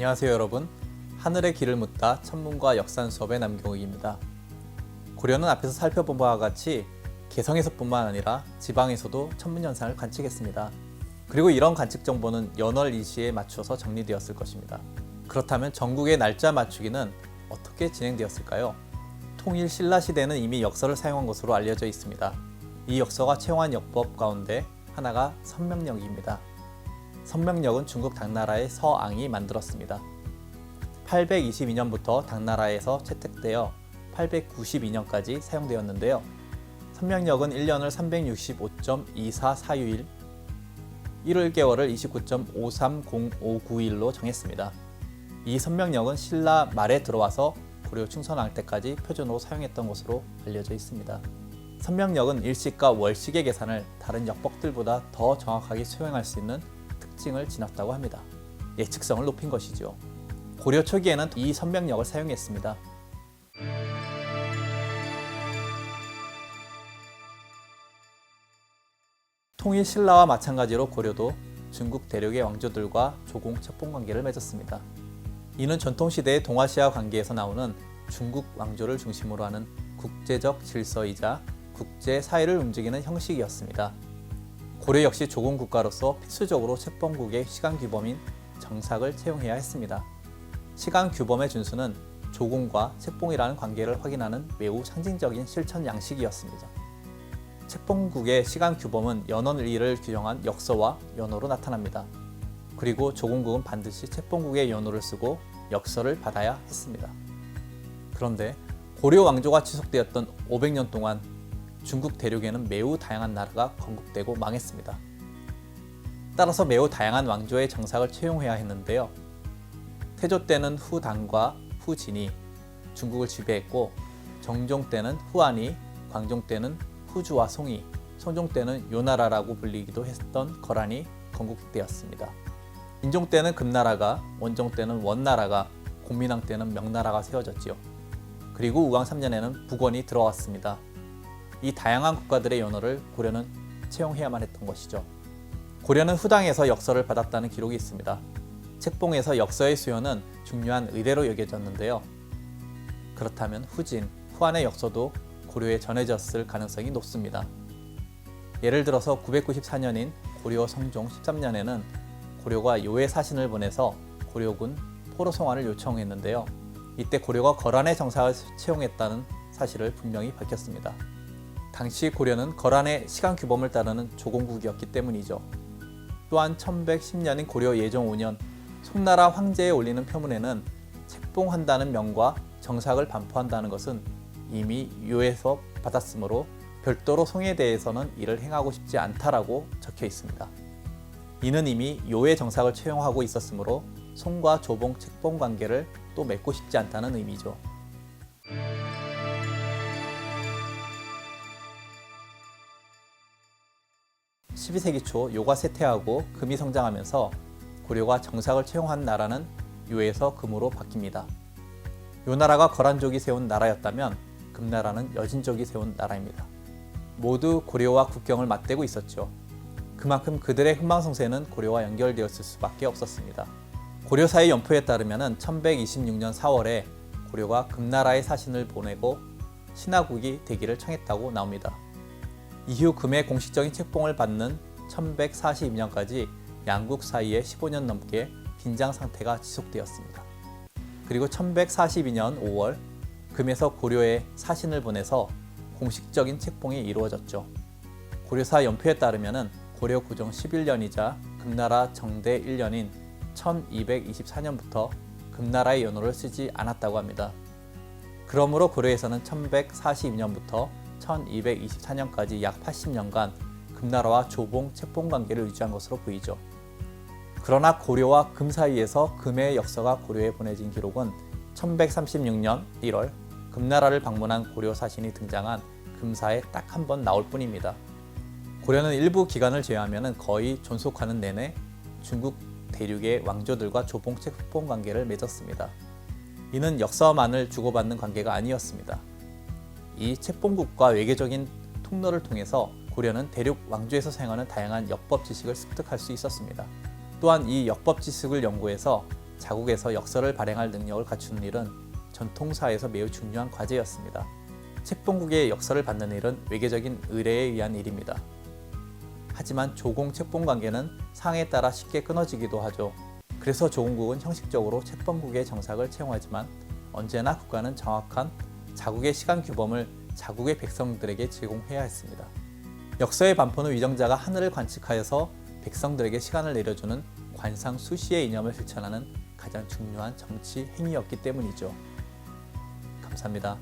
안녕하세요 여러분. 하늘의 길을 묻다 천문과 역산 수업의 남경욱입니다. 고려는 앞에서 살펴본 바와 같이 개성에서뿐만 아니라 지방에서도 천문현상을 관측했습니다. 그리고 이런 관측 정보는 연월 일시에 맞춰서 정리되었을 것입니다. 그렇다면 전국의 날짜 맞추기는 어떻게 진행되었을까요? 통일 신라 시대는 이미 역서를 사용한 것으로 알려져 있습니다. 이 역서가 채용한 역법 가운데 하나가 선명력입니다. 선명력은 중국 당나라의 서앙이 만들었습니다. 822년부터 당나라에서 채택되어 892년까지 사용되었는데요. 선명력은 1년을 365.244유일, 1개월을 29.530591로 정했습니다. 이 선명력은 신라 말에 들어와서 고려 충선왕 때까지 표준으로 사용했던 것으로 알려져 있습니다. 선명력은 일식과 월식의 계산을 다른 역법들보다 더 정확하게 수행할 수 있는 특징을 지녔다고 합니다. 예측성을 높인 것이죠. 고려 초기에는 이 선명력을 사용했습니다. 통일 신라와 마찬가지로 고려도 중국 대륙의 왕조들과 조공 첩봉 관계를 맺었습니다. 이는 전통시대의 동아시아 관계에서 나오는 중국 왕조를 중심으로 하는 국제적 질서이자 국제 사회를 움직이는 형식이었습니다. 고려 역시 조공 국가로서 필수적으로 책봉국의 시간 규범인 정삭을 채용해야 했습니다. 시간 규범의 준수는 조공과 책봉이라는 관계를 확인하는 매우 상징적인 실천 양식이었습니다. 책봉국의 시간 규범은 연월일을 규정한 역서와 연호로 나타납니다. 그리고 조공국은 반드시 책봉국의 연호를 쓰고 역서를 받아야 했습니다. 그런데 고려 왕조가 지속되었던 500년 동안 중국 대륙에는 매우 다양한 나라가 건국되고 망했습니다. 따라서 매우 다양한 왕조의 정삭을 채용해야 했는데요. 태조 때는 후당과 후진이 중국을 지배했고, 정종 때는 후안이, 광종 때는 후주와 송이, 선종 때는 요나라라고 불리기도 했던 거란이 건국되었습니다. 인종 때는 금나라가, 원종 때는 원나라가, 공민왕 때는 명나라가 세워졌지요. 그리고 우왕 3년에는 북원이 들어왔습니다. 이 다양한 국가들의 연호를 고려는 채용해야만 했던 것이죠. 고려는 후당에서 역서를 받았다는 기록이 있습니다. 책봉에서 역서의 수요는 중요한 의뢰로 여겨졌는데요. 그렇다면 후진, 후안의 역서도 고려에 전해졌을 가능성이 높습니다. 예를 들어서 994년인 고려 성종 13년에는 고려가 요의 사신을 보내서 고려군 포로송환을 요청했는데요. 이때 고려가 거란의 정삭을 채용했다는 사실을 분명히 밝혔습니다. 당시 고려는 거란의 시간 규범을 따르는 조공국이었기 때문이죠. 또한 1110년인 고려 예종 5년 송나라 황제에 올리는 표문에는 책봉한다는 명과 정삭을 반포한다는 것은 이미 요에서 받았으므로 별도로 송에 대해서는 이를 행하고 싶지 않다라고 적혀 있습니다. 이는 이미 요의 정삭을 채용하고 있었으므로 송과 조봉 책봉 관계를 또 맺고 싶지 않다는 의미죠. (12세기) 초 요가 쇠퇴하고 금이 성장하면서 고려가 정삭을 채용한 나라는 요에서 금으로 바뀝니다. 요나라가 거란족이 세운 나라였다면 금나라는 여진족이 세운 나라입니다. 모두 고려와 국경을 맞대고 있었죠. 그만큼 그들의 흥망성쇠는 고려와 연결되었을 수밖에 없었습니다. 고려사의 연표에 따르면 1126년 4월에 고려가 금나라에 사신을 보내고 신하국이 되기를 청했다고 나옵니다. 이후 금의 공식적인 책봉을 받는 1142년까지 양국 사이에 15년 넘게 빈장 상태가 지속되었습니다. 그리고 1142년 5월 금에서 고려에 사신을 보내서 공식적인 책봉이 이루어졌죠. 고려사 연표에 따르면 고려 구정 11년이자 금나라 정대 1년인 1224년부터 금나라의 연호를 쓰지 않았다고 합니다. 그러므로 고려에서는 1142년부터 1224년까지 약 80년간 금나라와 조봉, 책봉 관계를 유지한 것으로 보이죠. 그러나 고려와 금 사이에서 금의 역서가 고려에 보내진 기록은 1136년 1월 금나라를 방문한 고려 사신이 등장한 금사에 딱 한 번 나올 뿐입니다. 고려는 일부 기간을 제외하면 거의 존속하는 내내 중국 대륙의 왕조들과 조봉, 책봉 관계를 맺었습니다. 이는 역사만을 주고받는 관계가 아니었습니다. 이 책봉국과 외교적인 통로를 통해서 고려는 대륙 왕조에서 사용하는 다양한 역법 지식을 습득할 수 있었습니다. 또한 이 역법 지식을 연구해서 자국에서 역설을 발행할 능력을 갖추는 일은 전통사에서 매우 중요한 과제였습니다. 책봉국의 역설을 받는 일은 외계적인 의뢰에 의한 일입니다. 하지만 조공 책봉 관계는 상황에 따라 쉽게 끊어지기도 하죠. 그래서 조공국은 형식적으로 책봉국의 정삭을 채용하지만 언제나 국가는 정확한 자국의 시간 규범을 자국의 백성들에게 제공해야 했습니다. 역서의 반포는 위정자가 하늘을 관측하여서 백성들에게 시간을 내려주는 관상 수시의 이념을 실천하는 가장 중요한 정치 행위였기 때문이죠. 감사합니다.